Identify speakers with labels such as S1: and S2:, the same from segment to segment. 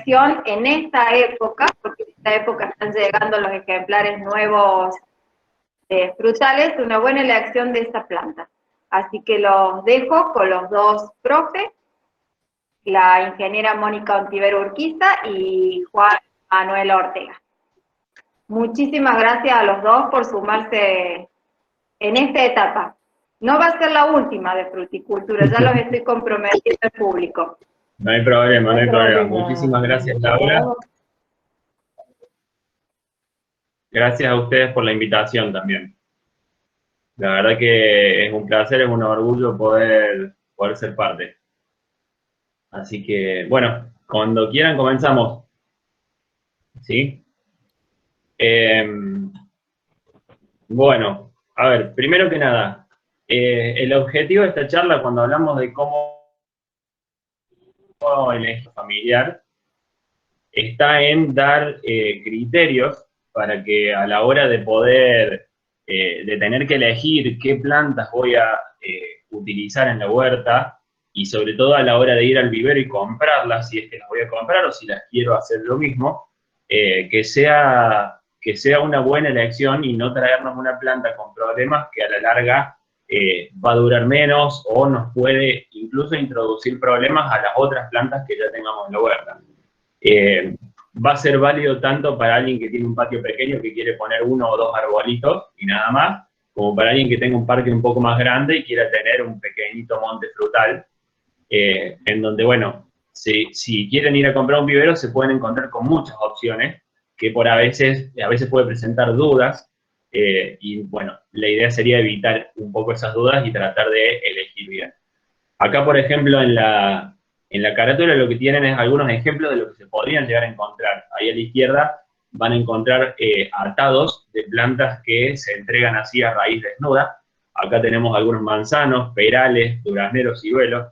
S1: elección en esta época, porque en esta época están llegando los ejemplares nuevos frutales, una buena elección de esta planta. Así que los dejo con los dos profes, la ingeniera Mónica Ontiveros Urquiza y Juan Manuel Ortega. Muchísimas gracias a los dos por sumarse en esta etapa. No va a ser la última de fruticultura, ya los estoy comprometiendo al público.
S2: No hay problema, no hay problema. Muchísimas gracias, Laura. Gracias a ustedes por la invitación también. La verdad que es un placer, es un orgullo poder ser parte. Así que, bueno, cuando quieran comenzamos. ¿Sí? Bueno, a ver, primero que nada, el objetivo de esta charla, cuando hablamos de cómo elegir familiar, está en dar criterios para que a la hora de poder, de tener que elegir qué plantas voy a utilizar en la huerta, y sobre todo a la hora de ir al vivero y comprarlas, si es que las voy a comprar o si las quiero hacer yo mismo, que sea una buena elección y no traernos una planta con problemas que a la larga va a durar menos o nos puede incluso introducir problemas a las otras plantas que ya tengamos en la huerta. Va a ser válido tanto para alguien que tiene un patio pequeño que quiere poner 1 o 2 arbolitos y nada más, como para alguien que tenga un parque un poco más grande y quiera tener un pequeñito monte frutal, en donde, bueno, si quieren ir a comprar un vivero se pueden encontrar con muchas opciones que a veces puede presentar dudas, y bueno, la idea sería evitar un poco esas dudas y tratar de elegir bien. Acá, por ejemplo, en la carátula lo que tienen es algunos ejemplos de lo que se podrían llegar a encontrar. Ahí a la izquierda van a encontrar atados de plantas que se entregan así a raíz desnuda. Acá tenemos algunos manzanos, perales, durazneros, ciruelos.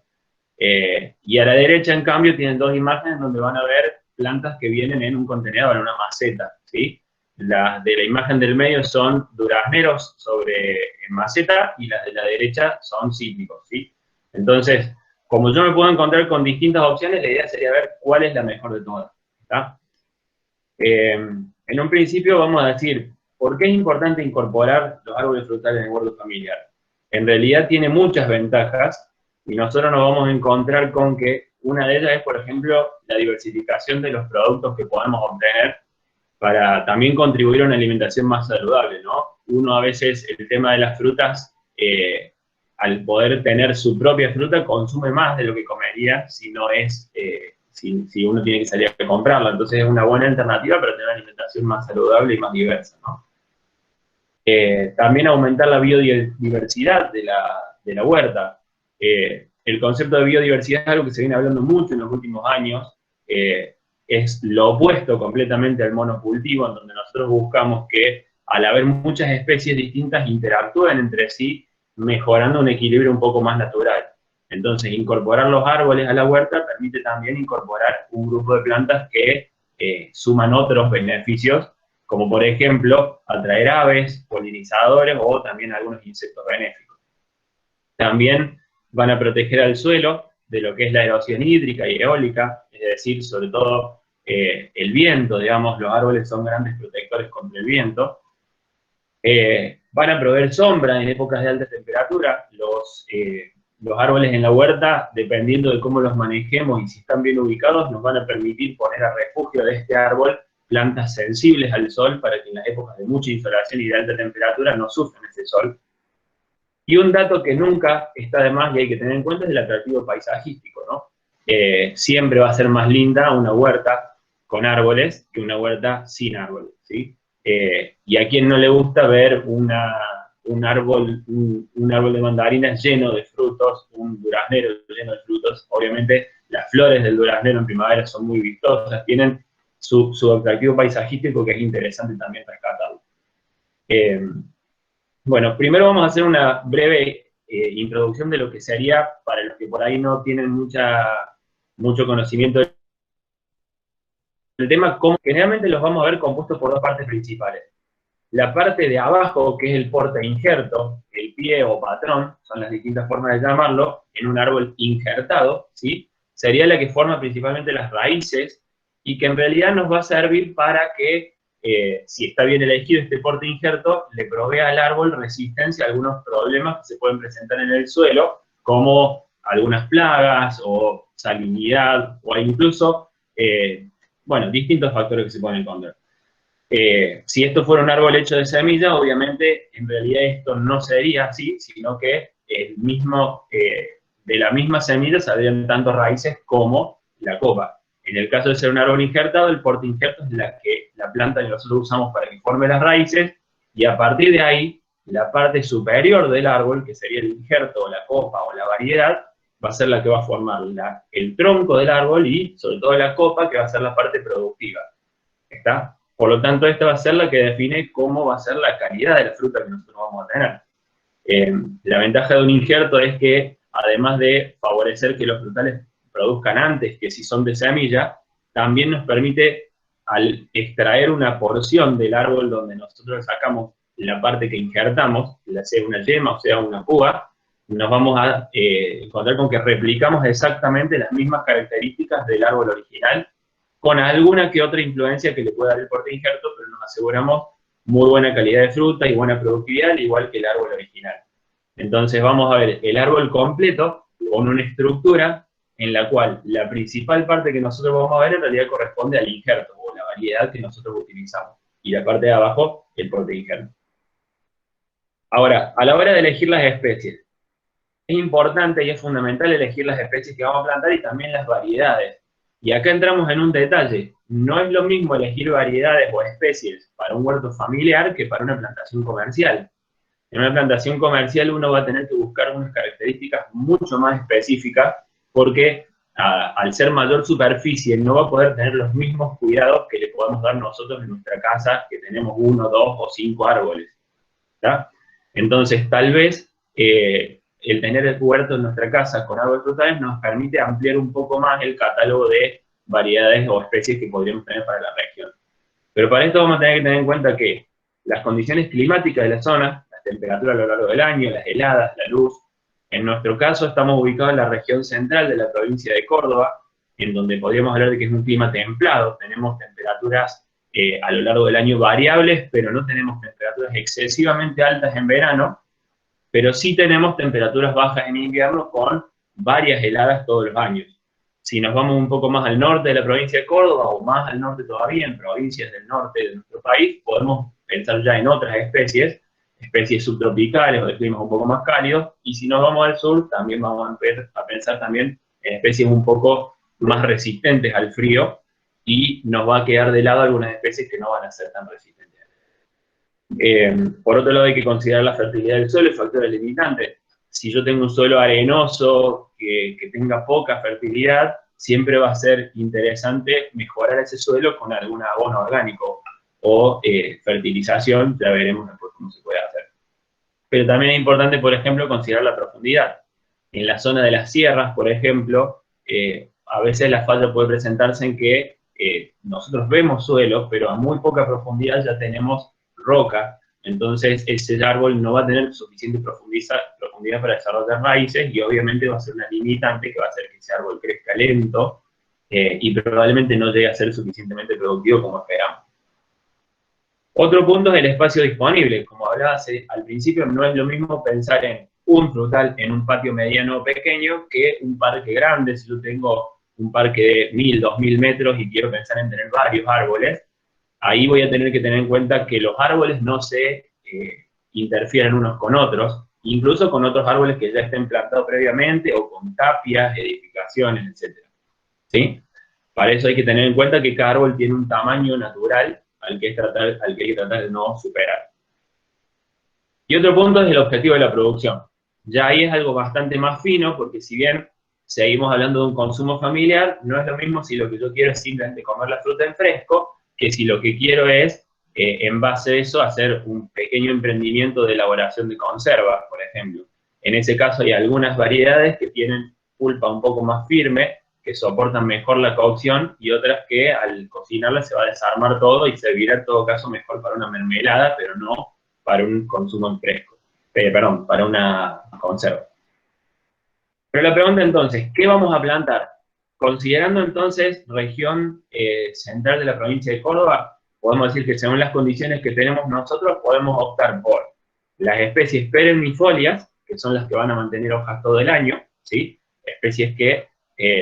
S2: Y a la derecha, en cambio, tienen 2 imágenes donde van a ver plantas que vienen en un contenedor, en una maceta, ¿sí? Las de la imagen del medio son durazneros en maceta y las de la derecha son cítricos, ¿sí? Entonces, como yo me puedo encontrar con distintas opciones, la idea sería ver cuál es la mejor de todas, ¿está? En un principio vamos a decir, ¿por qué es importante incorporar los árboles frutales en el huerto familiar? En realidad tiene muchas ventajas y nosotros nos vamos a encontrar con que una de ellas es, por ejemplo, la diversificación de los productos que podemos obtener para también contribuir a una alimentación más saludable, ¿no? Uno a veces, el tema de las frutas, al poder tener su propia fruta, consume más de lo que comería si no es, si uno tiene que salir a comprarla. Entonces es una buena alternativa para tener una alimentación más saludable y más diversa, ¿no? También aumentar la biodiversidad de la huerta. El concepto de biodiversidad es algo que se viene hablando mucho en los últimos años. Es lo opuesto completamente al monocultivo, en donde nosotros buscamos que al haber muchas especies distintas interactúen entre sí, mejorando un equilibrio un poco más natural. Entonces, incorporar los árboles a la huerta permite también incorporar un grupo de plantas que suman otros beneficios, como por ejemplo, atraer aves, polinizadores o también algunos insectos benéficos. También van a proteger al suelo de lo que es la erosión hídrica y eólica, es decir, sobre todo el viento, digamos, los árboles son grandes protectores contra el viento. Van a proveer sombra en épocas de alta temperatura. Los árboles en la huerta, dependiendo de cómo los manejemos y si están bien ubicados, nos van a permitir poner a refugio de este árbol plantas sensibles al sol para que en las épocas de mucha insolación y de alta temperatura no sufran ese sol. Y un dato que nunca está de más y hay que tener en cuenta es el atractivo paisajístico, ¿no? Siempre va a ser más linda una huerta con árboles que una huerta sin árboles, ¿sí? Y a quien no le gusta ver un árbol de mandarinas lleno de frutos, un duraznero lleno de frutos. Obviamente las flores del duraznero en primavera son muy vistosas, tienen su atractivo paisajístico que es interesante también rescatarlo. Bueno, primero vamos a hacer una breve introducción de lo que se haría para los que por ahí no tienen mucho conocimiento del tema. Generalmente los vamos a ver compuestos por 2 partes principales. La parte de abajo, que es el porta injerto, el pie o patrón, son las distintas formas de llamarlo, en un árbol injertado, ¿sí? Sería la que forma principalmente las raíces y que en realidad nos va a servir para que, si está bien elegido este porte injerto, le provea al árbol resistencia a algunos problemas que se pueden presentar en el suelo, como algunas plagas o salinidad, o incluso, bueno, distintos factores que se pueden encontrar. Si esto fuera un árbol hecho de semilla, obviamente, en realidad esto no sería así, sino que de la misma semilla saldrían tanto raíces como la copa. En el caso de ser un árbol injertado, el porte injerto es la planta que nosotros usamos para que forme las raíces, y a partir de ahí, la parte superior del árbol, que sería el injerto, o la copa, o la variedad, va a ser la que va a formar el tronco del árbol y, sobre todo, la copa, que va a ser la parte productiva. ¿Está? Por lo tanto, esta va a ser la que define cómo va a ser la calidad de la fruta que nosotros vamos a tener. La ventaja de un injerto es que, además de favorecer que los frutales produzcan antes que si son de semilla, también nos permite, al extraer una porción del árbol donde nosotros sacamos la parte que injertamos, ya sea una yema o sea una púa, nos vamos a encontrar con que replicamos exactamente las mismas características del árbol original, con alguna que otra influencia que le pueda dar el porte injerto, pero nos aseguramos muy buena calidad de fruta y buena productividad, al igual que el árbol original. Entonces vamos a ver el árbol completo con una estructura en la cual la principal parte que nosotros vamos a ver en realidad corresponde al injerto, o la variedad que nosotros utilizamos, y la parte de abajo, el porte injerto. Ahora, a la hora de elegir las especies, es importante y es fundamental elegir las especies que vamos a plantar y también las variedades. Y acá entramos en un detalle. No es lo mismo elegir variedades o especies para un huerto familiar que para una plantación comercial. En una plantación comercial uno va a tener que buscar unas características mucho más específicas, porque al ser mayor superficie no va a poder tener los mismos cuidados que le podemos dar nosotros en nuestra casa, que tenemos 1, 2 o 5 árboles. ¿Tá? Entonces, tal vez el tener el huerto en nuestra casa con árboles frutales nos permite ampliar un poco más el catálogo de variedades o especies que podríamos tener para la región. Pero para esto vamos a tener que tener en cuenta que las condiciones climáticas de la zona, las temperaturas a lo largo del año, las heladas, la luz, en nuestro caso estamos ubicados en la región central de la provincia de Córdoba, en donde podríamos hablar de que es un clima templado, tenemos temperaturas a lo largo del año variables, pero no tenemos temperaturas excesivamente altas en verano, pero sí tenemos temperaturas bajas en invierno con varias heladas todos los años. Si nos vamos un poco más al norte de la provincia de Córdoba, o más al norte todavía, en provincias del norte de nuestro país, podemos pensar ya en otras especies subtropicales o de climas un poco más cálidos, y si nos vamos al sur, también vamos a pensar también en especies un poco más resistentes al frío, y nos va a quedar de lado algunas especies que no van a ser tan resistentes. Por otro lado, hay que considerar la fertilidad del suelo y factores limitantes. Si yo tengo un suelo arenoso que tenga poca fertilidad, siempre va a ser interesante mejorar ese suelo con algún abono orgánico o fertilización, ya veremos después cómo se puede hacer. Pero también es importante, por ejemplo, considerar la profundidad. En la zona de las sierras, por ejemplo, a veces la falla puede presentarse en que nosotros vemos suelo, pero a muy poca profundidad ya tenemos roca, entonces ese árbol no va a tener suficiente profundidad para desarrollar raíces, y obviamente va a ser una limitante que va a hacer que ese árbol crezca lento y probablemente no llegue a ser suficientemente productivo como esperamos. Otro punto es el espacio disponible. Como hablaba al principio, no es lo mismo pensar en un frutal en un patio mediano o pequeño que un parque grande. Si yo tengo un parque de 1000, 2000 metros y quiero pensar en tener varios árboles, ahí voy a tener que tener en cuenta que los árboles no se interfieren unos con otros, incluso con otros árboles que ya estén plantados previamente, o con tapias, edificaciones, etc. ¿Sí? Para eso hay que tener en cuenta que cada árbol tiene un tamaño natural al que hay que tratar de no superar. Y otro punto es el objetivo de la producción. Ya ahí es algo bastante más fino, porque si bien seguimos hablando de un consumo familiar, no es lo mismo si lo que yo quiero es simplemente comer la fruta en fresco, que si lo que quiero es, en base a eso, hacer un pequeño emprendimiento de elaboración de conservas, por ejemplo. En ese caso hay algunas variedades que tienen pulpa un poco más firme, que soportan mejor la cocción, y otras que al cocinarla se va a desarmar todo y servirá en todo caso mejor para una mermelada, pero no para un consumo en fresco. Para una conserva. Pero la pregunta entonces, ¿qué vamos a plantar? considerando entonces región central de la provincia de Córdoba, podemos decir que según las condiciones que tenemos nosotros, podemos optar por las especies perennifolias, que son las que van a mantener hojas todo el año, ¿sí? Especies que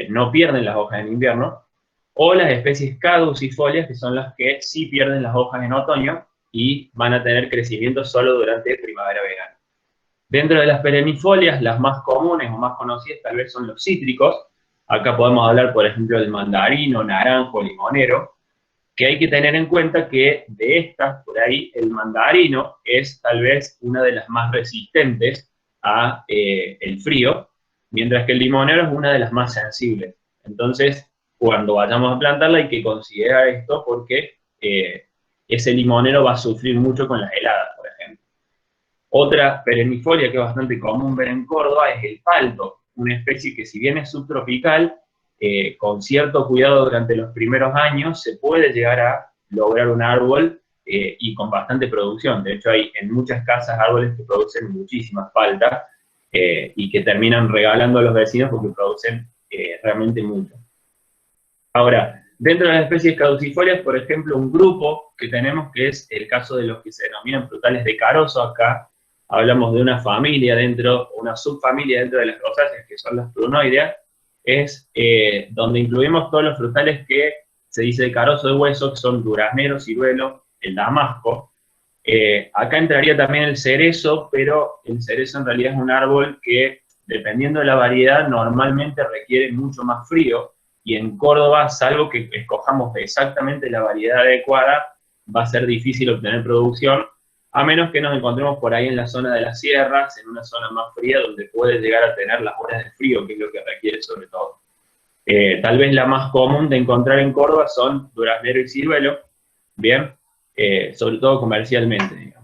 S2: no pierden las hojas en invierno, o las especies caducifolias, que son las que sí pierden las hojas en otoño y van a tener crecimiento solo durante primavera-verano. Dentro de las perennifolias, las más comunes o más conocidas tal vez son los cítricos. Acá podemos hablar, por ejemplo, del mandarino, naranjo, limonero, que hay que tener en cuenta que de estas, por ahí, el mandarino es tal vez una de las más resistentes a el frío, mientras que el limonero es una de las más sensibles. Entonces, cuando vayamos a plantarla hay que considerar esto porque ese limonero va a sufrir mucho con las heladas, por ejemplo. Otra perennifolia que es bastante común ver en Córdoba es el palto, una especie que si bien es subtropical, con cierto cuidado durante los primeros años se puede llegar a lograr un árbol y con bastante producción. De hecho, hay en muchas casas árboles que producen muchísimas paltas y que terminan regalando a los vecinos porque producen realmente mucho. Ahora, dentro de las especies caducifolias, por ejemplo, un grupo que tenemos que es el caso de los que se denominan frutales de carozo. Acá hablamos de una familia dentro, una subfamilia dentro de las rosáceas, que son las prunoideas, es donde incluimos todos los frutales que se dice de carozo de hueso, que son duraznero, ciruelo, el damasco. Acá entraría también el cerezo, pero el cerezo en realidad es un árbol que, dependiendo de la variedad, normalmente requiere mucho más frío, y en Córdoba, salvo que escojamos exactamente la variedad adecuada, va a ser difícil obtener producción, a menos que nos encontremos por ahí en la zona de las sierras, en una zona más fría, donde puede llegar a tener las horas de frío, que es lo que requiere sobre todo. Tal vez la más común de encontrar en Córdoba son duraznero y ciruelo, bien, sobre todo comercialmente, digamos.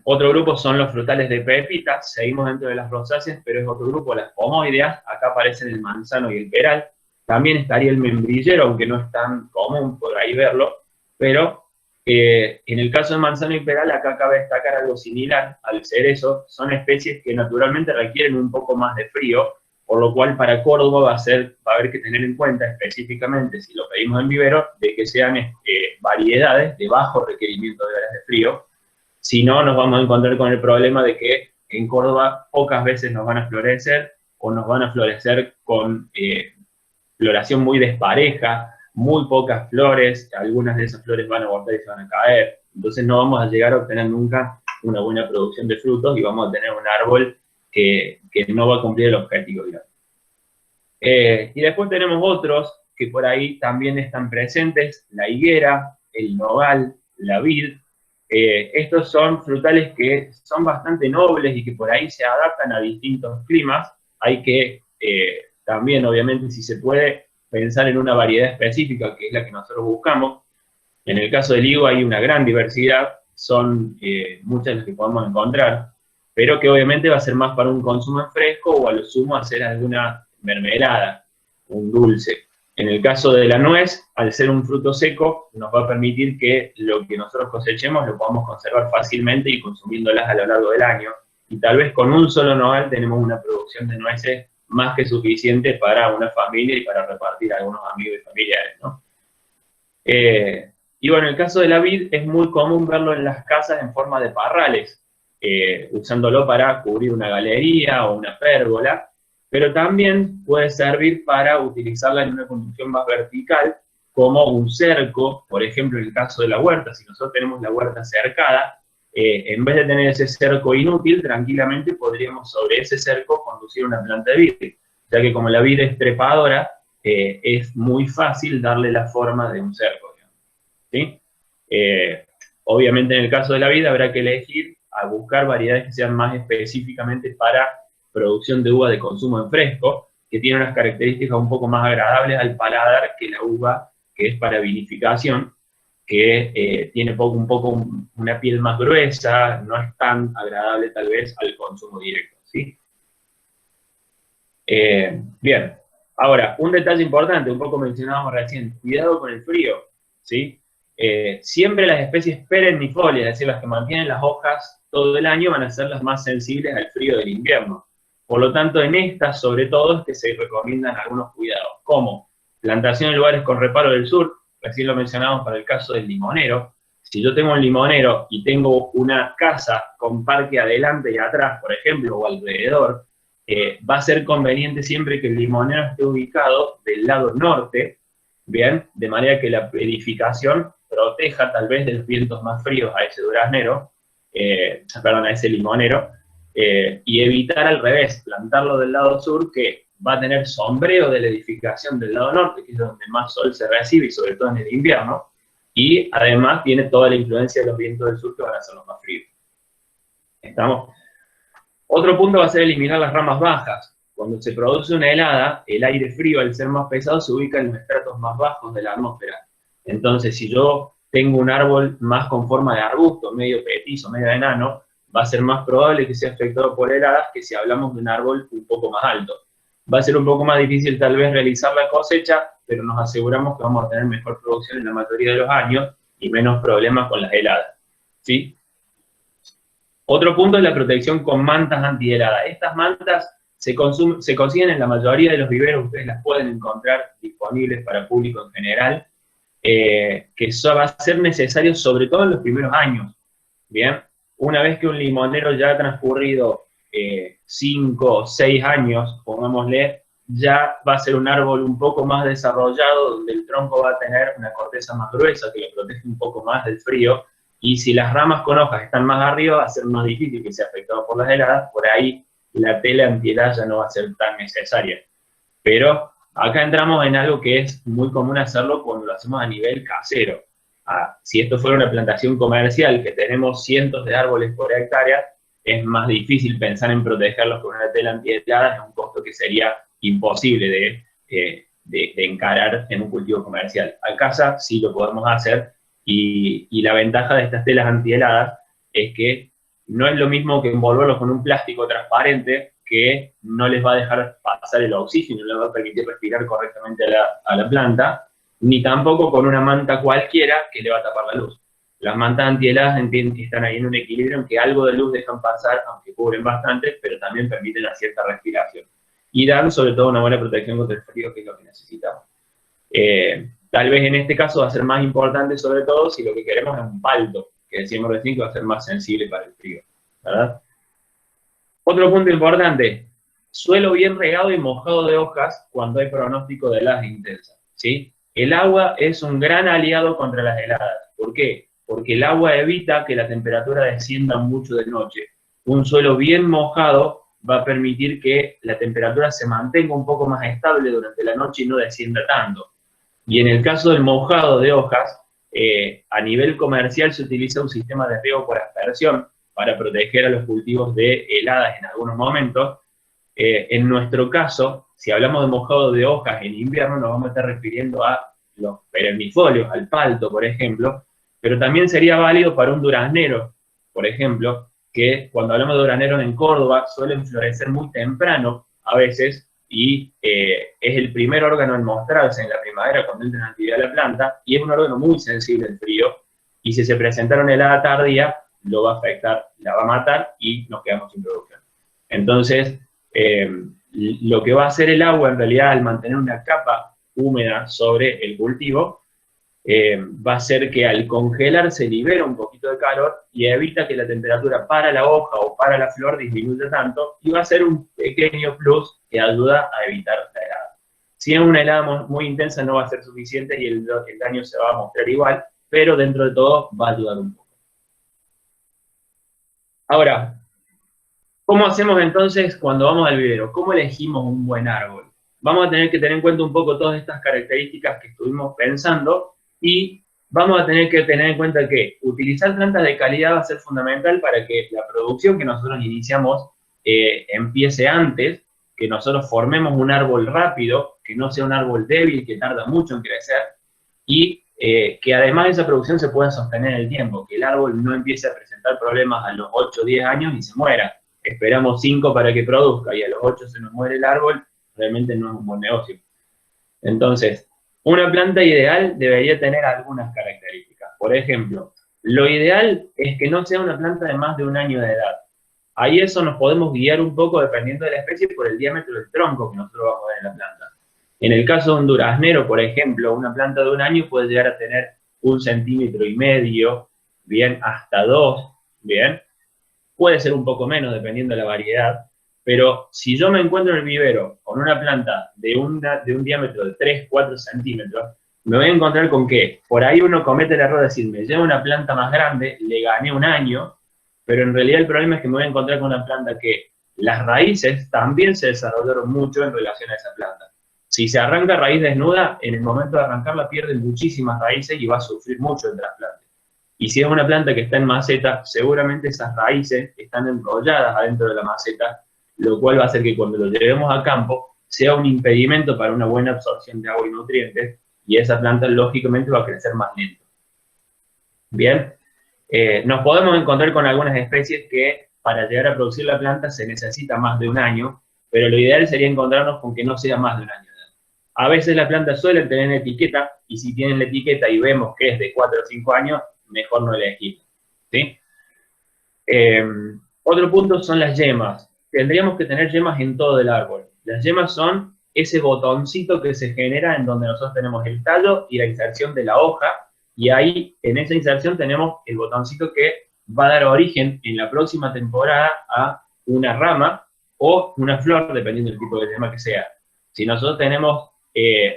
S2: Otro grupo son los frutales de pepitas, seguimos dentro de las rosáceas, pero es otro grupo, las pomoideas. Acá aparecen el manzano y el peral. También estaría el membrillero, aunque no es tan común por ahí verlo, pero en el caso de manzano y peral, acá cabe destacar algo similar al cerezo. Son especies que naturalmente requieren un poco más de frío, por lo cual para Córdoba va a haber que tener en cuenta específicamente, si lo pedimos en vivero, de que sean variedades de bajo requerimiento de horas de frío. Si no, nos vamos a encontrar con el problema de que en Córdoba pocas veces nos van a florecer, o nos van a florecer con floración muy despareja, muy pocas flores, algunas de esas flores van a abortar y se van a caer. Entonces no vamos a llegar a obtener nunca una buena producción de frutos y vamos a tener un árbol que no va a cumplir el objetivo, digamos. Y después tenemos otros que por ahí también están presentes: la higuera, el nogal, la vid. Estos son frutales que son bastante nobles y que por ahí se adaptan a distintos climas. Hay que también, obviamente, si se puede, pensar en una variedad específica, que es la que nosotros buscamos. En el caso del higo hay una gran diversidad, son muchas las que podemos encontrar, pero que obviamente va a ser más para un consumo en fresco o a lo sumo hacer alguna mermelada, un dulce. En el caso de la nuez, al ser un fruto seco, nos va a permitir que lo que nosotros cosechemos lo podamos conservar fácilmente y consumiéndolas a lo largo del año. Y tal vez con un solo nogal tenemos una producción de nueces más que suficiente para una familia y para repartir a algunos amigos y familiares, ¿no? Y bueno, en el caso de la vid es muy común verlo en las casas en forma de parrales, usándolo para cubrir una galería o una pérgola, pero también puede servir para utilizarla en una construcción más vertical, como un cerco. Por ejemplo, en el caso de la huerta, si nosotros tenemos la huerta cercada, en vez de tener ese cerco inútil, tranquilamente podríamos sobre ese cerco conducir una planta de vid, ya que como la vid es trepadora, es muy fácil darle la forma de un cerco, digamos, ¿sí? Obviamente en el caso de la vid habrá que elegir a buscar variedades que sean más específicamente para producción de uva de consumo en fresco, que tiene unas características un poco más agradables al paladar que la uva que es para vinificación, que tiene un poco una piel más gruesa, no es tan agradable tal vez al consumo directo, ¿sí? Bien, ahora, un detalle importante, un poco mencionábamos recién, cuidado con el frío, ¿sí? Siempre las especies perennifolias, es decir, las que mantienen las hojas todo el año, van a ser las más sensibles al frío del invierno. Por lo tanto, en estas, sobre todo, es que se recomiendan algunos cuidados, como plantación en lugares con reparo del sur, recién lo mencionamos para el caso del limonero. Si yo tengo un limonero y tengo una casa con parque adelante y atrás, por ejemplo, o alrededor, va a ser conveniente siempre que el limonero esté ubicado del lado norte, ¿bien? De manera que la edificación proteja tal vez de los vientos más fríos a ese duraznero, perdón, a ese limonero, y evitar al revés, plantarlo del lado sur, que va a tener sombreo de la edificación del lado norte, que es donde más sol se recibe, y sobre todo en el invierno, y además tiene toda la influencia de los vientos del sur que van a ser los más fríos. ¿Estamos? Otro punto va a ser eliminar las ramas bajas. Cuando se produce una helada, el aire frío, al ser más pesado, se ubica en los estratos más bajos de la atmósfera. Entonces, si yo tengo un árbol más con forma de arbusto, medio petizo, medio enano, va a ser más probable que sea afectado por heladas que si hablamos de un árbol un poco más alto. Va a ser un poco más difícil tal vez realizar la cosecha, pero nos aseguramos que vamos a tener mejor producción en la mayoría de los años y menos problemas con las heladas, ¿sí? Otro punto es la protección con mantas antiheladas. Estas mantas se consiguen en la mayoría de los viveros, ustedes las pueden encontrar disponibles para público en general, que eso va a ser necesario sobre todo en los primeros años, ¿bien? Una vez que un limonero ya ha transcurrido 5 o 6 años, pongámosle, ya va a ser un árbol un poco más desarrollado, donde el tronco va a tener una corteza más gruesa que le protege un poco más del frío, y si las ramas con hojas están más arriba, va a ser más difícil que sea afectado por las heladas, por ahí la tela antihelada ya no va a ser tan necesaria. Pero acá entramos en algo que es muy común hacerlo cuando lo hacemos a nivel casero. Si esto fuera una plantación comercial, que tenemos cientos de árboles por hectárea, es más difícil pensar en protegerlos con una tela antihelada, es un costo que sería imposible de encarar en un cultivo comercial. A casa sí lo podemos hacer, y la ventaja de estas telas antiheladas es que no es lo mismo que envolverlos con un plástico transparente, que no les va a dejar pasar el oxígeno, no les va a permitir respirar correctamente a la planta, ni tampoco con una manta cualquiera que le va a tapar la luz. Las mantas antiheladas están ahí en un equilibrio en que algo de luz dejan pasar, aunque cubren bastante, pero también permiten una cierta respiración. Y dan sobre todo una buena protección contra el frío, que es lo que necesitamos. Tal vez en este caso va a ser más importante, sobre todo si lo que queremos es un palto, que decíamos recién que va a ser más sensible para el frío, ¿verdad? Otro punto importante, suelo bien regado y mojado de hojas cuando hay pronóstico de heladas intensas, ¿sí? El agua es un gran aliado contra las heladas. ¿Por qué? Porque el agua evita que la temperatura descienda mucho de noche. Un suelo bien mojado va a permitir que la temperatura se mantenga un poco más estable durante la noche y no descienda tanto. Y en el caso del mojado de hojas, a nivel comercial se utiliza un sistema de riego por aspersión para proteger a los cultivos de heladas en algunos momentos. En nuestro caso, si hablamos de mojado de hojas en invierno, nos vamos a estar refiriendo a los perennifolios, al palto, por ejemplo, pero también sería válido para un duraznero, por ejemplo, que cuando hablamos de duraneros en Córdoba suelen florecer muy temprano a veces, y es el primer órgano en mostrarse en la primavera cuando entra en actividad la planta, y es un órgano muy sensible al frío, y si se presentara una helada tardía, lo va a afectar, la va a matar y nos quedamos sin producción. Entonces, lo que va a hacer el agua en realidad al mantener una capa húmeda sobre el cultivo, va a hacer que al congelar se libera un poquito de calor y evita que la temperatura para la hoja o para la flor disminuya tanto, y va a ser un pequeño plus que ayuda a evitar la helada. Si es una helada muy intensa no va a ser suficiente y el daño se va a mostrar igual, pero dentro de todo va a ayudar un poco. Ahora, ¿cómo hacemos entonces cuando vamos al vivero? ¿Cómo elegimos un buen árbol? Vamos a tener que tener en cuenta un poco todas estas características que estuvimos pensando, y vamos a tener que tener en cuenta que utilizar plantas de calidad va a ser fundamental para que la producción que nosotros iniciamos empiece antes, que nosotros formemos un árbol rápido, que no sea un árbol débil, que tarda mucho en crecer, y que además esa producción se pueda sostener en el tiempo, que el árbol no empiece a presentar problemas a los 8 o 10 años y se muera. Esperamos 5 para que produzca y a los 8 se nos muere el árbol, realmente no es un buen negocio. Entonces, una planta ideal debería tener algunas características. Por ejemplo, lo ideal es que no sea una planta de más de un año de edad. Ahí eso nos podemos guiar un poco, dependiendo de la especie, por el diámetro del tronco que nosotros vamos a ver en la planta. En el caso de un duraznero, por ejemplo, una planta de 1 año puede llegar a tener 1,5 centímetros, bien, hasta 2, bien. Puede ser un poco menos, dependiendo de la variedad, pero si yo me encuentro en el vivero con una planta de un diámetro de 3, 4 centímetros, me voy a encontrar con que por ahí uno comete el error de decir, me llevo una planta más grande, le gané 1 año, pero en realidad el problema es que me voy a encontrar con una planta que las raíces también se desarrollaron mucho en relación a esa planta. Si se arranca raíz desnuda, en el momento de arrancarla pierde muchísimas raíces y va a sufrir mucho el trasplante. Y si es una planta que está en maceta, seguramente esas raíces están enrolladas adentro de la maceta, lo cual va a hacer que cuando lo llevemos a campo sea un impedimento para una buena absorción de agua y nutrientes, y esa planta lógicamente va a crecer más lento. Bien, nos podemos encontrar con algunas especies que para llegar a producir la planta se necesita más de 1 año, pero lo ideal sería encontrarnos con que no sea más de 1 año. A veces las plantas suelen tener etiqueta, y si tienen la etiqueta y vemos que es de 4 o 5 años, mejor no elegir, ¿sí? Otro punto son las yemas. Tendríamos que tener yemas en todo el árbol. Las yemas son ese botoncito que se genera en donde nosotros tenemos el tallo y la inserción de la hoja, y ahí, en esa inserción, tenemos el botoncito que va a dar origen en la próxima temporada a una rama o una flor, dependiendo del tipo de yema que sea. Si nosotros tenemos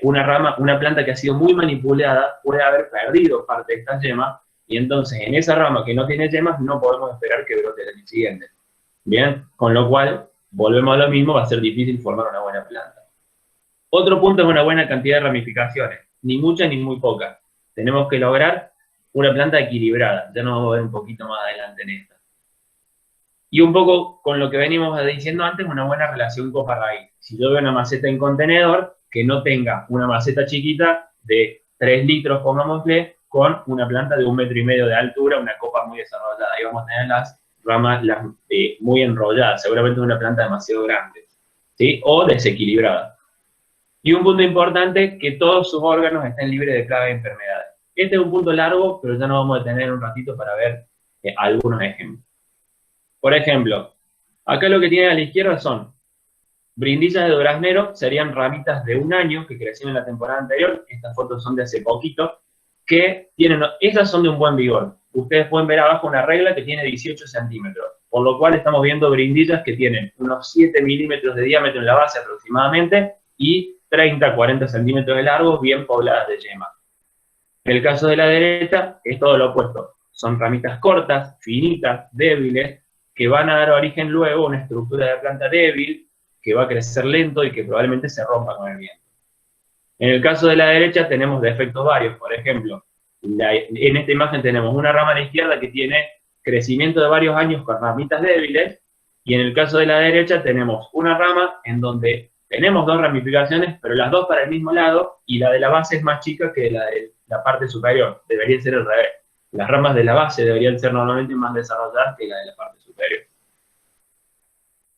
S2: una rama, una planta que ha sido muy manipulada, puede haber perdido parte de estas yemas, y entonces en esa rama que no tiene yemas no podemos esperar que brote el año siguiente. Bien, con lo cual, volvemos a lo mismo, va a ser difícil formar una buena planta. Otro punto es una buena cantidad de ramificaciones, ni muchas ni muy pocas. Tenemos que lograr una planta equilibrada, ya nos vamos a ver un poquito más adelante en esta. Y un poco con lo que venimos diciendo antes, una buena relación copa-raíz. Si yo veo una maceta en contenedor, que no tenga una maceta chiquita de 3 litros, pongámosle, con una planta de 1,5 metros de altura, una copa muy desarrollada. Ahí vamos a tener las ramas muy enrolladas, seguramente una planta demasiado grande, ¿sí? O desequilibrada. Y un punto importante, que todos sus órganos estén libres de plagas y enfermedades. Este es un punto largo, pero ya nos vamos a detener un ratito para ver algunos ejemplos. Por ejemplo, acá lo que tiene a la izquierda son brindillas de duraznero, serían ramitas de 1 año que crecieron en la temporada anterior. Estas fotos son de hace poquito, que tienen, esas son de un buen vigor. Ustedes pueden ver abajo una regla que tiene 18 centímetros, por lo cual estamos viendo brindillas que tienen unos 7 milímetros de diámetro en la base aproximadamente y 30, 40 centímetros de largo, bien pobladas de yema. En el caso de la derecha es todo lo opuesto. Son ramitas cortas, finitas, débiles, que van a dar origen luego a una estructura de planta débil, que va a crecer lento y que probablemente se rompa con el viento. En el caso de la derecha tenemos defectos varios. Por ejemplo, en esta imagen tenemos una rama a la izquierda que tiene crecimiento de varios años con ramitas débiles, y en el caso de la derecha tenemos una rama en donde tenemos 2 ramificaciones, pero las 2 para el mismo lado, y la de la base es más chica que la de la parte superior. Debería ser al revés. Las ramas de la base deberían ser normalmente más desarrolladas que la de la parte superior.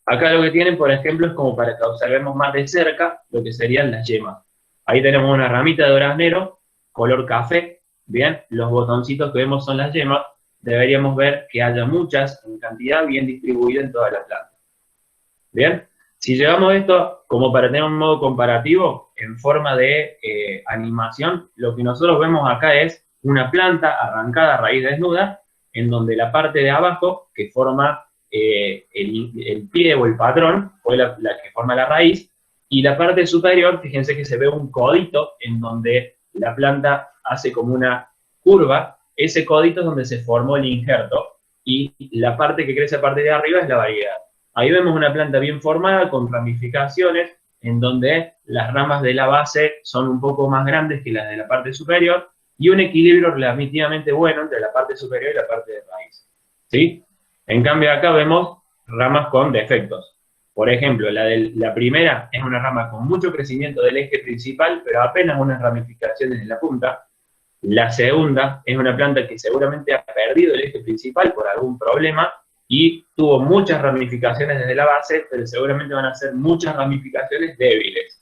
S2: Acá lo que tienen, por ejemplo, es como para que observemos más de cerca lo que serían las yemas. Ahí tenemos una ramita de duraznero, color café, bien, los botoncitos que vemos son las yemas. Deberíamos ver que haya muchas en cantidad bien distribuida en toda la planta. Bien, si llevamos esto como para tener un modo comparativo, en forma de animación, lo que nosotros vemos acá es una planta arrancada a raíz desnuda, en donde la parte de abajo, que forma el pie o el patrón, fue la que forma la raíz, y la parte superior, fíjense que se ve un codito en donde la planta hace como una curva. Ese codito es donde se formó el injerto, y la parte que crece a partir de arriba es la variedad. Ahí vemos una planta bien formada, con ramificaciones, en donde las ramas de la base son un poco más grandes que las de la parte superior, y un equilibrio relativamente bueno entre la parte superior y la parte de raíz, ¿sí? En cambio acá vemos ramas con defectos. Por ejemplo, la primera es una rama con mucho crecimiento del eje principal, pero apenas unas ramificaciones en la punta. La segunda es una planta que seguramente ha perdido el eje principal por algún problema y tuvo muchas ramificaciones desde la base, pero seguramente van a ser muchas ramificaciones débiles.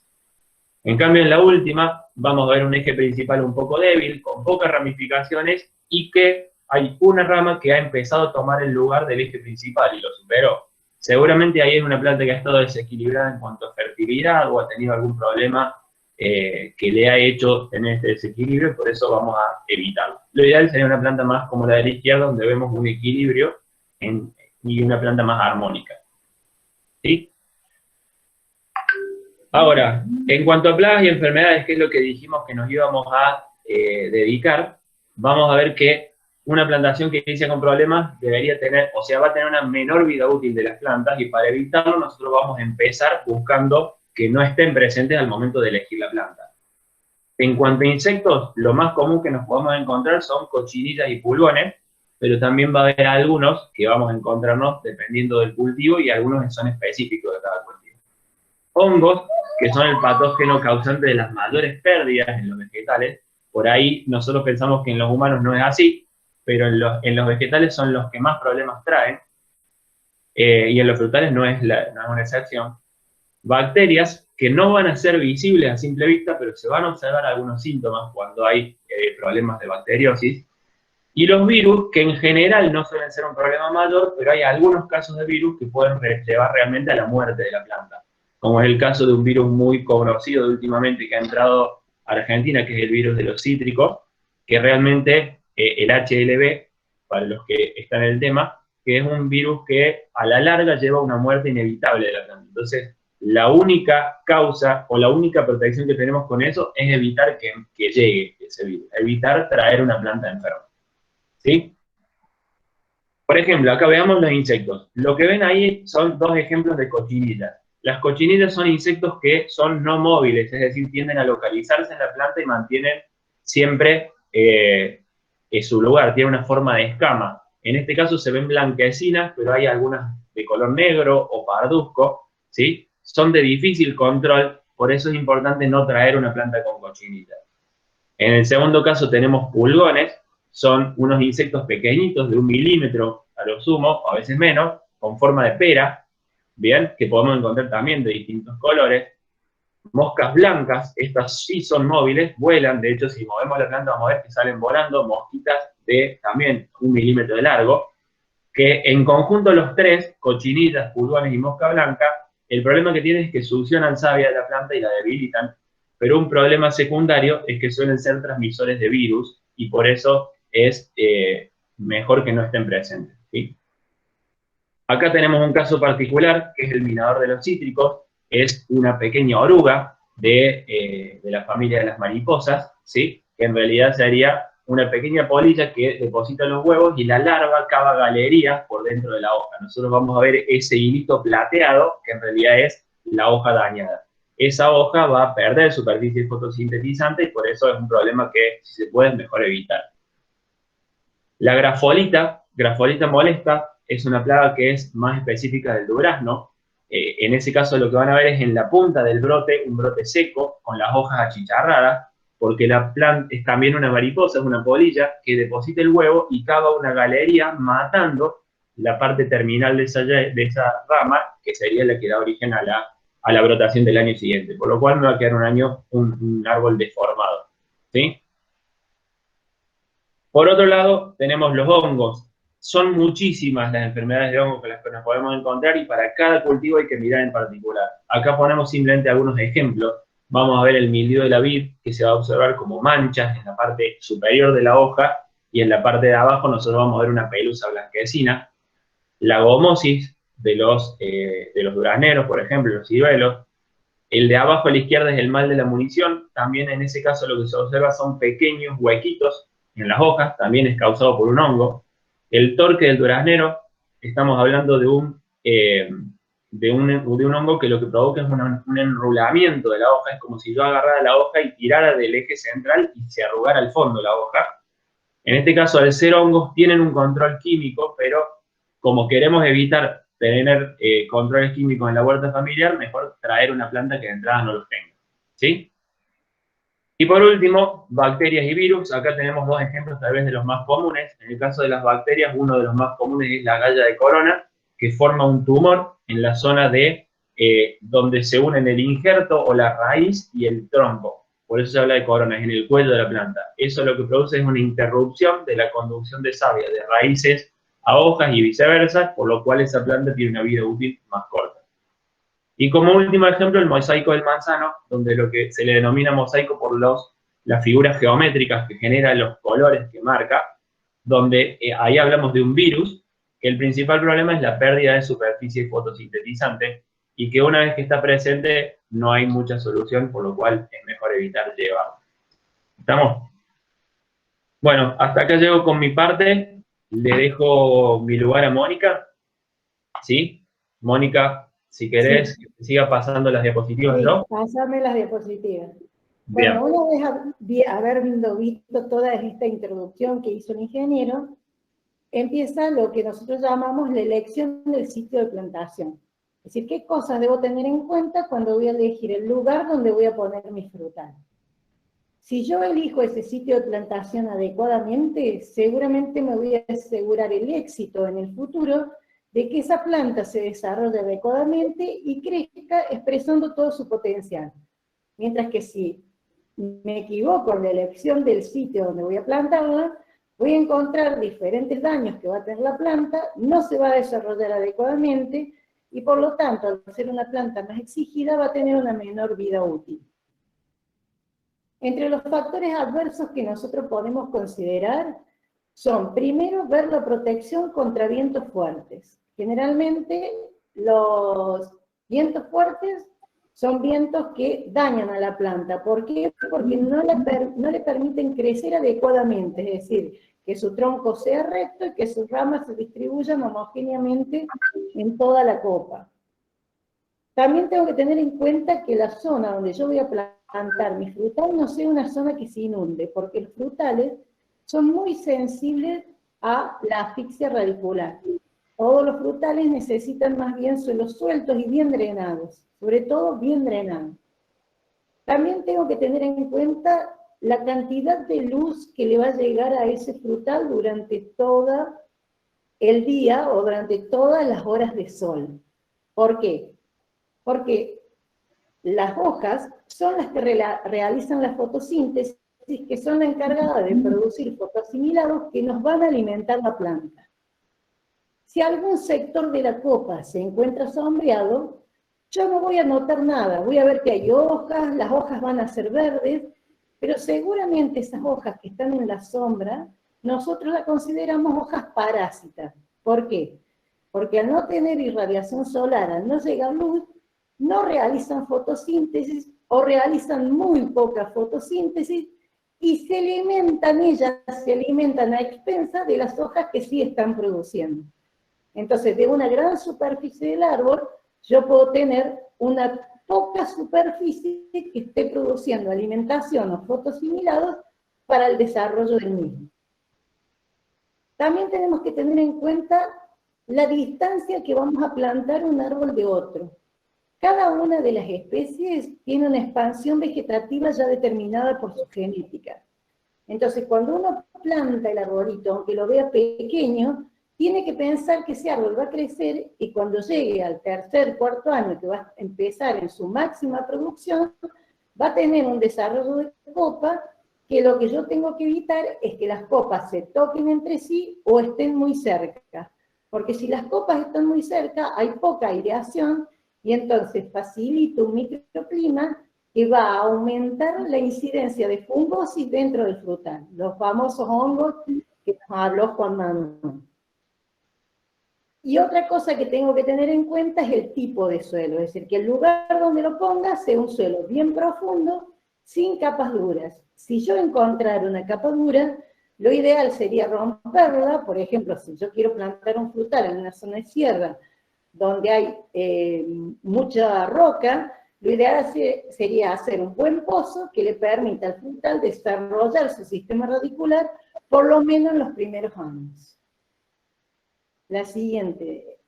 S2: En cambio, en la última vamos a ver un eje principal un poco débil, con pocas ramificaciones, y que hay una rama que ha empezado a tomar el lugar del eje principal y lo superó. Seguramente ahí es una planta que ha estado desequilibrada en cuanto a fertilidad o ha tenido algún problema que le ha hecho tener este desequilibrio, por eso vamos a evitarlo. Lo ideal sería una planta más como la de la izquierda, donde vemos un equilibrio y una planta más armónica. ¿Sí? Ahora, en cuanto a plagas y enfermedades, que es lo que dijimos que nos íbamos a dedicar, vamos a ver que una plantación que inicia con problemas debería tener, o sea, va a tener una menor vida útil de las plantas, y para evitarlo nosotros vamos a empezar buscando que no estén presentes al momento de elegir la planta. En cuanto a insectos, lo más común que nos podemos encontrar son cochinillas y pulgones, pero también va a haber algunos que vamos a encontrarnos dependiendo del cultivo y algunos que son específicos de cada cultivo. Hongos, que son el patógeno causante de las mayores pérdidas en los vegetales. Por ahí nosotros pensamos que en los humanos no es así, pero en los vegetales son los que más problemas traen, y en los frutales no es una excepción. Bacterias que no van a ser visibles a simple vista, pero se van a observar algunos síntomas cuando hay problemas de bacteriosis. Y los virus, que en general no suelen ser un problema mayor, pero hay algunos casos de virus que pueden llevar realmente a la muerte de la planta, como es el caso de un virus muy conocido de últimamente que ha entrado a Argentina, que es el virus de los cítricos, que realmente el HLB, para los que están en el tema, que es un virus que a la larga lleva a una muerte inevitable de la planta. Entonces, la única causa o la única protección que tenemos con eso es evitar que llegue ese virus, evitar traer una planta enferma. ¿Sí? Por ejemplo, acá veamos los insectos. Lo que ven ahí son dos ejemplos de cochinillas. Las cochinillas son insectos que son no móviles, es decir, tienden a localizarse en la planta y mantienen siempre su lugar, tienen una forma de escama. En este caso se ven blanquecinas, pero hay algunas de color negro o parduzco, ¿sí? Son de difícil control, por eso es importante no traer una planta con cochinillas. En el segundo caso tenemos pulgones, son unos insectos pequeñitos de 1 milímetro a lo sumo, o a veces menos, con forma de pera, bien, que podemos encontrar también de distintos colores. Moscas blancas, estas sí son móviles, vuelan, de hecho si movemos la planta vamos a ver que salen volando mosquitas de también 1 milímetro de largo, que en conjunto los tres, cochinillas, pulgones y mosca blanca, el problema que tienen es que succionan savia de la planta y la debilitan, pero un problema secundario es que suelen ser transmisores de virus y por eso es mejor que no estén presentes, ¿sí? Acá tenemos un caso particular, que es el minador de los cítricos, es una pequeña oruga de la familia de las mariposas, ¿sí? Que en realidad sería una pequeña polilla que deposita los huevos y la larva cava galerías por dentro de la hoja. Nosotros vamos a ver ese hilito plateado, que en realidad es la hoja dañada. Esa hoja va a perder superficie fotosintetizante y por eso es un problema que, si se puede, es mejor evitar. La grafolita molesta, es una plaga que es más específica del durazno. En ese caso lo que van a ver es en la punta del brote, un brote seco, con las hojas achicharradas, porque la planta es también una mariposa, es una polilla, que deposita el huevo y cava una galería matando la parte terminal de esa rama, que sería la que da origen a la brotación del año siguiente, por lo cual me va a quedar un árbol deformado, ¿sí? Por otro lado, tenemos los hongos. Son muchísimas las enfermedades de hongos con las que nos podemos encontrar y para cada cultivo hay que mirar en particular. Acá ponemos simplemente algunos ejemplos. Vamos a ver el mildiu de la vid, que se va a observar como manchas en la parte superior de la hoja y en la parte de abajo nosotros vamos a ver una pelusa blanquecina. La gomosis de los durazneros, por ejemplo, los ciruelos. El de abajo a la izquierda es el mal de la munición. También en ese caso lo que se observa son pequeños huequitos en las hojas, también es causado por un hongo. El torque del duraznero, estamos hablando de un hongo que lo que provoca es un enrulamiento de la hoja, es como si yo agarrara la hoja y tirara del eje central y se arrugara al fondo la hoja. En este caso, al ser hongos, tienen un control químico, pero como queremos evitar tener controles químicos en la huerta familiar, mejor traer una planta que de entrada no los tenga, ¿sí? Y por último, bacterias y virus. Acá tenemos dos ejemplos tal vez de los más comunes. En el caso de las bacterias, uno de los más comunes es la galla de corona, que forma un tumor en la zona de donde se unen el injerto o la raíz y el tronco. Por eso se habla de coronas, en el cuello de la planta. Eso lo que produce es una interrupción de la conducción de savia de raíces a hojas y viceversa, por lo cual esa planta tiene una vida útil más corta. Y como último ejemplo, el mosaico del manzano, donde lo que se le denomina mosaico por las figuras geométricas que genera los colores que marca, donde ahí hablamos de un virus, que el principal problema es la pérdida de superficie fotosintetizante, y que una vez que está presente no hay mucha solución, por lo cual es mejor evitar llevarlo. ¿Estamos? Bueno, hasta acá llego con mi parte. Le dejo mi lugar a Mónica. ¿Sí? Mónica, si querés,
S3: Sí.
S2: que te siga pasando las diapositivas,
S3: Sí,
S2: ¿no?
S3: pásame las diapositivas.
S2: Bien.
S3: Bueno, una vez habiendo visto toda esta introducción que hizo el ingeniero, empieza lo que nosotros llamamos la elección del sitio de plantación. Es decir, qué cosas debo tener en cuenta cuando voy a elegir el lugar donde voy a poner mis frutales. Si yo elijo ese sitio de plantación adecuadamente, seguramente me voy a asegurar el éxito en el futuro de que esa planta se desarrolle adecuadamente y crezca expresando todo su potencial. Mientras que si me equivoco en la elección del sitio donde voy a plantarla, voy a encontrar diferentes daños que va a tener la planta, no se va a desarrollar adecuadamente y por lo tanto, al ser una planta más exigida, va a tener una menor vida útil. Entre los factores adversos que nosotros podemos considerar son, primero, ver la protección contra vientos fuertes. Generalmente, los vientos fuertes son vientos que dañan a la planta. ¿Por qué? Porque no le permiten crecer adecuadamente, es decir, que su tronco sea recto y que sus ramas se distribuyan homogéneamente en toda la copa. También tengo que tener en cuenta que la zona donde yo voy a plantar mi frutal no sea una zona que se inunde, porque los frutales son muy sensibles a la asfixia radicular. Todos los frutales necesitan más bien suelos sueltos y bien drenados, sobre todo bien drenados. También tengo que tener en cuenta la cantidad de luz que le va a llegar a ese frutal durante todo el día o durante todas las horas de sol. ¿Por qué? Porque las hojas son las que realizan la fotosíntesis, que son las encargadas de producir fotoasimilados que nos van a alimentar la planta. Si algún sector de la copa se encuentra sombreado, yo no voy a notar nada, voy a ver que hay hojas, las hojas van a ser verdes, pero seguramente esas hojas que están en la sombra, nosotros las consideramos hojas parásitas. ¿Por qué? Porque al no tener irradiación solar, al no llegar luz, no realizan fotosíntesis o realizan muy poca fotosíntesis y se alimentan a expensas de las hojas que sí están produciendo. Entonces, de una gran superficie del árbol, yo puedo tener una poca superficie que esté produciendo alimentación o fotosimilados para el desarrollo del mismo. También tenemos que tener en cuenta la distancia que vamos a plantar un árbol de otro. Cada una de las especies tiene una expansión vegetativa ya determinada por su genética. Entonces, cuando uno planta el arbolito, aunque lo vea pequeño, tiene que pensar que ese árbol va a crecer y cuando llegue al tercer, cuarto año, que va a empezar en su máxima producción, va a tener un desarrollo de copa que lo que yo tengo que evitar es que las copas se toquen entre sí o estén muy cerca. Porque si las copas están muy cerca, hay poca aireación y entonces facilita un microclima que va a aumentar la incidencia de fungosis dentro del frutal, los famosos hongos que nos habló Juan Manuel. Y otra cosa que tengo que tener en cuenta es el tipo de suelo, es decir, que el lugar donde lo ponga sea un suelo bien profundo, sin capas duras. Si yo encontrara una capa dura, lo ideal sería romperla. Por ejemplo, si yo quiero plantar un frutal en una zona de sierra, donde hay mucha roca, lo ideal sería hacer un buen pozo que le permita al frutal desarrollar su sistema radicular por lo menos en los primeros años. La siguiente.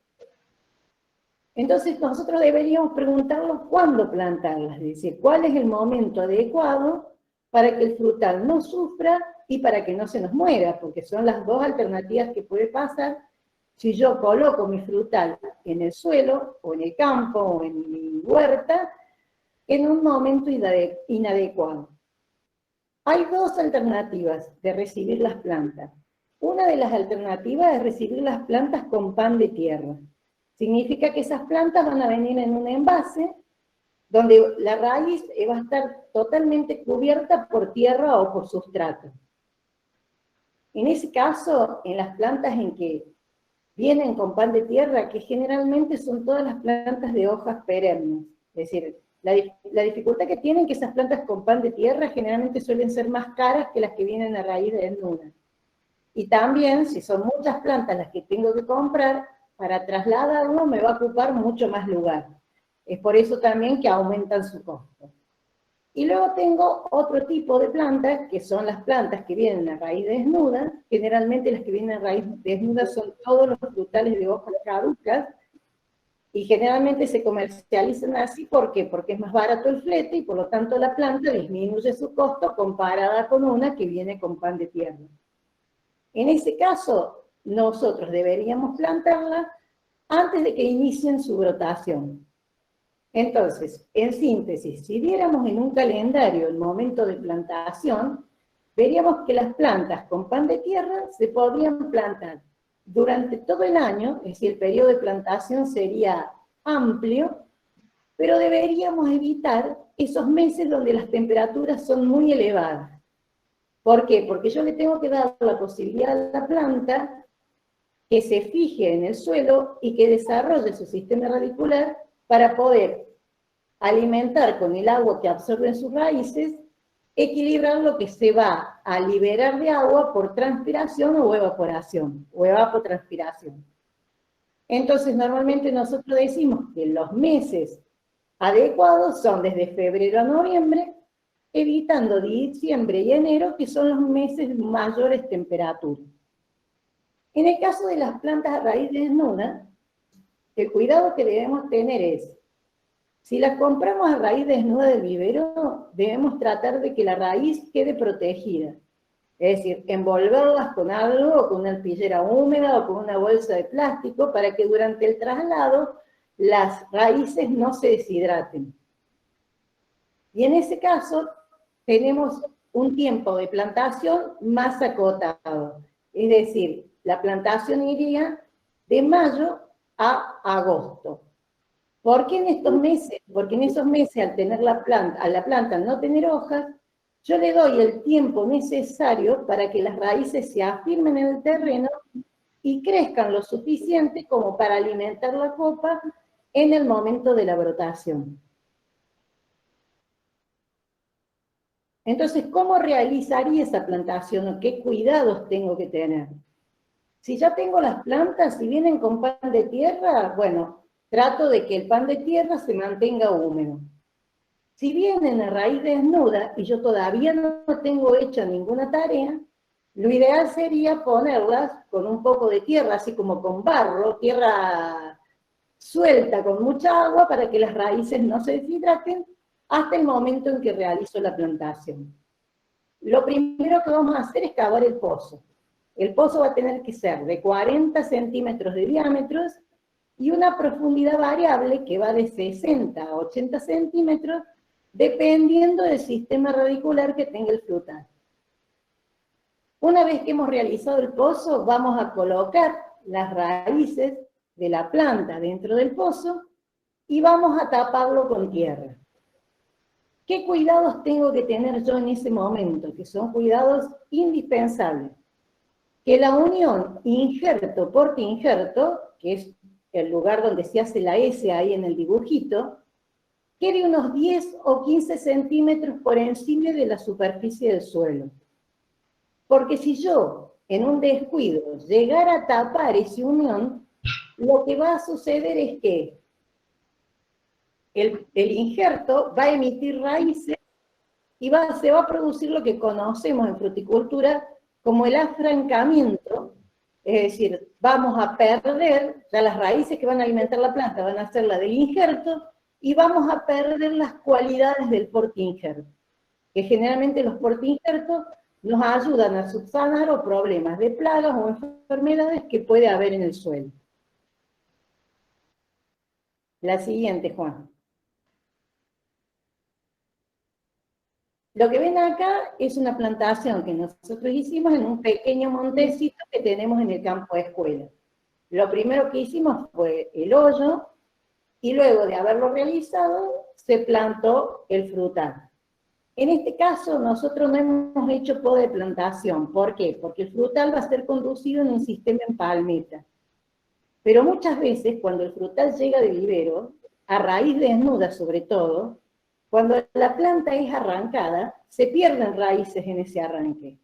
S3: Entonces nosotros deberíamos preguntarnos cuándo plantarlas, es decir, cuál es el momento adecuado para que el frutal no sufra y para que no se nos muera, porque son las dos alternativas que puede pasar si yo coloco mi frutal en el suelo, o en el campo, o en mi huerta, en un momento inadecuado. Hay dos alternativas de recibir las plantas. Una de las alternativas es recibir las plantas con pan de tierra. Significa que esas plantas van a venir en un envase donde la raíz va a estar totalmente cubierta por tierra o por sustrato. En ese caso, en las plantas en que vienen con pan de tierra, que generalmente son todas las plantas de hojas perennes, es decir, la dificultad que tienen que esas plantas con pan de tierra generalmente suelen ser más caras que las que vienen a raíz desnuda. Y también, si son muchas plantas las que tengo que comprar, para trasladarlo me va a ocupar mucho más lugar. Es por eso también que aumentan su costo. Y luego tengo otro tipo de plantas, que son las plantas que vienen a raíz desnuda. Generalmente las que vienen a raíz desnuda son todos los frutales de hojas caducas, y generalmente se comercializan así. ¿Por qué? Porque es más barato el flete y por lo tanto la planta disminuye su costo comparada con una que viene con pan de tierra. En ese caso, nosotros deberíamos plantarla antes de que inicien su brotación. Entonces, en síntesis, si viéramos en un calendario el momento de plantación, veríamos que las plantas con pan de tierra se podrían plantar durante todo el año, es decir, el periodo de plantación sería amplio, pero deberíamos evitar esos meses donde las temperaturas son muy elevadas. ¿Por qué? Porque yo le tengo que dar la posibilidad a la planta que se fije en el suelo y que desarrolle su sistema radicular para poder alimentar con el agua que absorben sus raíces, equilibrar lo que se va a liberar de agua por transpiración o evaporación, o evapotranspiración. Entonces, normalmente nosotros decimos que los meses adecuados son desde febrero a noviembre, evitando diciembre y enero, que son los meses de mayores temperaturas. En el caso de las plantas a raíz desnuda, el cuidado que debemos tener es, si las compramos a raíz desnuda del vivero, debemos tratar de que la raíz quede protegida. Es decir, envolverlas con algo, con una alpillera húmeda o con una bolsa de plástico, para que durante el traslado las raíces no se deshidraten. Y en ese caso, tenemos un tiempo de plantación más acotado. Es decir, la plantación iría de mayo a agosto. ¿Por qué en estos meses? Porque en esos meses, al tener la planta no tener hojas, yo le doy el tiempo necesario para que las raíces se afirmen en el terreno y crezcan lo suficiente como para alimentar la copa en el momento de la brotación. Entonces, ¿cómo realizaría esa plantación o qué cuidados tengo que tener? Si ya tengo las plantas, si vienen con pan de tierra, bueno, trato de que el pan de tierra se mantenga húmedo. Si vienen a raíz desnuda y yo todavía no tengo hecha ninguna tarea, lo ideal sería ponerlas con un poco de tierra, así como con barro, tierra suelta con mucha agua para que las raíces no se deshidraten hasta el momento en que realizo la plantación. Lo primero que vamos a hacer es cavar el pozo. El pozo va a tener que ser de 40 centímetros de diámetro y una profundidad variable que va de 60 a 80 centímetros, dependiendo del sistema radicular que tenga el frutal. Una vez que hemos realizado el pozo, vamos a colocar las raíces de la planta dentro del pozo y vamos a taparlo con tierra. ¿Qué cuidados tengo que tener yo en ese momento? Que son cuidados indispensables. Que la unión injerto-porte-injerto, que es el lugar donde se hace la S ahí en el dibujito, quede unos 10 o 15 centímetros por encima de la superficie del suelo. Porque si yo, en un descuido, llegara a tapar esa unión, lo que va a suceder es que el injerto va a emitir raíces y se va a producir lo que conocemos en fruticultura como el afrancamiento, es decir, vamos a perder, ya las raíces que van a alimentar la planta van a ser la del injerto, y vamos a perder las cualidades del porte-injerto, que generalmente los porte-injertos nos ayudan a subsanar o problemas de plagas o enfermedades que puede haber en el suelo. La siguiente, Juan. Lo que ven acá es una plantación que nosotros hicimos en un pequeño montecito que tenemos en el campo de escuela. Lo primero que hicimos fue el hoyo, y luego de haberlo realizado, se plantó el frutal. En este caso, nosotros no hemos hecho poda de plantación. ¿Por qué? Porque el frutal va a ser conducido en un sistema en palmeta. Pero muchas veces, cuando el frutal llega de vivero, a raíz desnuda sobre todo, cuando la planta es arrancada, se pierden raíces en ese arranque.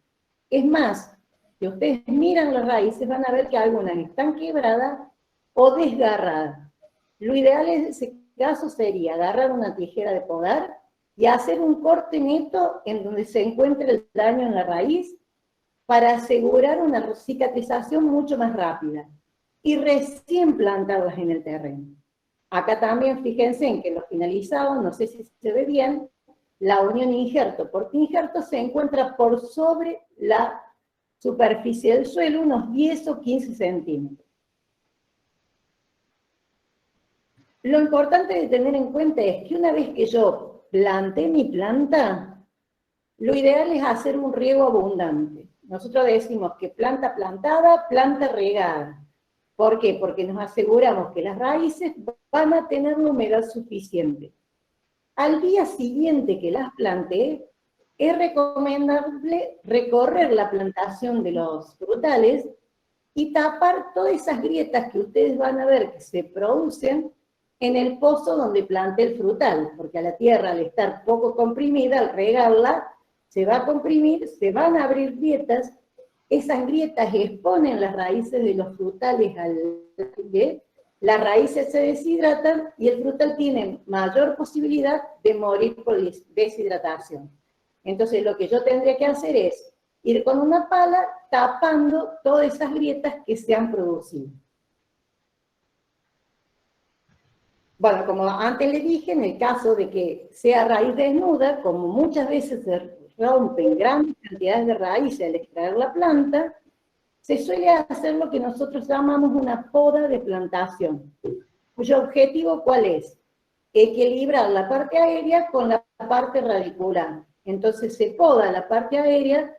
S3: Es más, si ustedes miran las raíces, van a ver que algunas están quebradas o desgarradas. Lo ideal en ese caso sería agarrar una tijera de podar y hacer un corte neto en donde se encuentre el daño en la raíz para asegurar una cicatrización mucho más rápida y recién plantarlas en el terreno. Acá también fíjense en que lo finalizado, no sé si se ve bien, la unión injerto, porque injerto se encuentra por sobre la superficie del suelo unos 10 o 15 centímetros. Lo importante de tener en cuenta es que una vez que yo planté mi planta, lo ideal es hacer un riego abundante. Nosotros decimos que planta plantada, planta regada. ¿Por qué? Porque nos aseguramos que las raíces van a tener la humedad suficiente. Al día siguiente que las planté, es recomendable recorrer la plantación de los frutales y tapar todas esas grietas que ustedes van a ver que se producen en el pozo donde planté el frutal, porque a la tierra, al estar poco comprimida, al regarla, se va a comprimir, se van a abrir grietas, esas grietas exponen las raíces de los frutales al aire, las raíces se deshidratan y el frutal tiene mayor posibilidad de morir por deshidratación. Entonces lo que yo tendría que hacer es ir con una pala tapando todas esas grietas que se han producido. Bueno, como antes le dije, en el caso de que sea raíz desnuda, como muchas veces se rompen grandes cantidades de raíces al extraer la planta, se suele hacer lo que nosotros llamamos una poda de plantación, cuyo objetivo ¿cuál es? Equilibrar la parte aérea con la parte radicular. Entonces se poda la parte aérea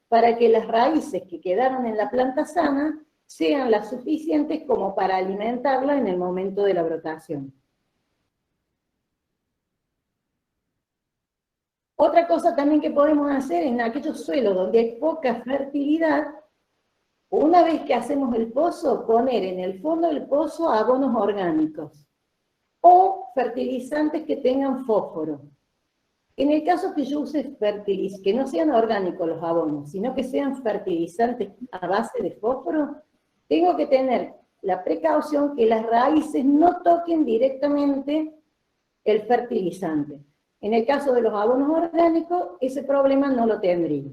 S3: para que las raíces que quedaron en la planta sana sean las suficientes como para alimentarla en el momento de la brotación. Otra cosa también que podemos hacer en aquellos suelos donde hay poca fertilidad, una vez que hacemos el pozo, poner en el fondo del pozo abonos orgánicos o fertilizantes que tengan fósforo. En el caso que yo use fertilizantes, que no sean orgánicos los abonos, sino que sean fertilizantes a base de fósforo, tengo que tener la precaución que las raíces no toquen directamente el fertilizante. En el caso de los abonos orgánicos, ese problema no lo tendría.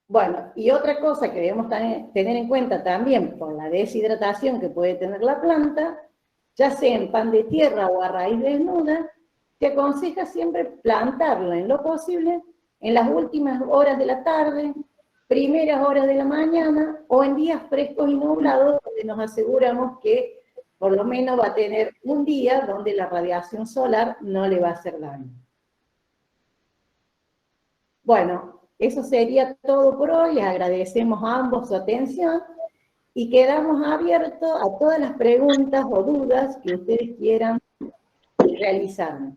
S3: Bueno, y otra cosa que debemos tener en cuenta también por la deshidratación que puede tener la planta, ya sea en pan de tierra o a raíz desnuda, se aconseja siempre plantarla en lo posible en las últimas horas de la tarde, primeras horas de la mañana o en días frescos y nublados donde nos aseguramos que por lo menos va a tener un día donde la radiación solar no le va a hacer daño. Bueno, eso sería todo por hoy. Les agradecemos a ambos su atención y quedamos abiertos a todas las preguntas o dudas que ustedes quieran realizarnos.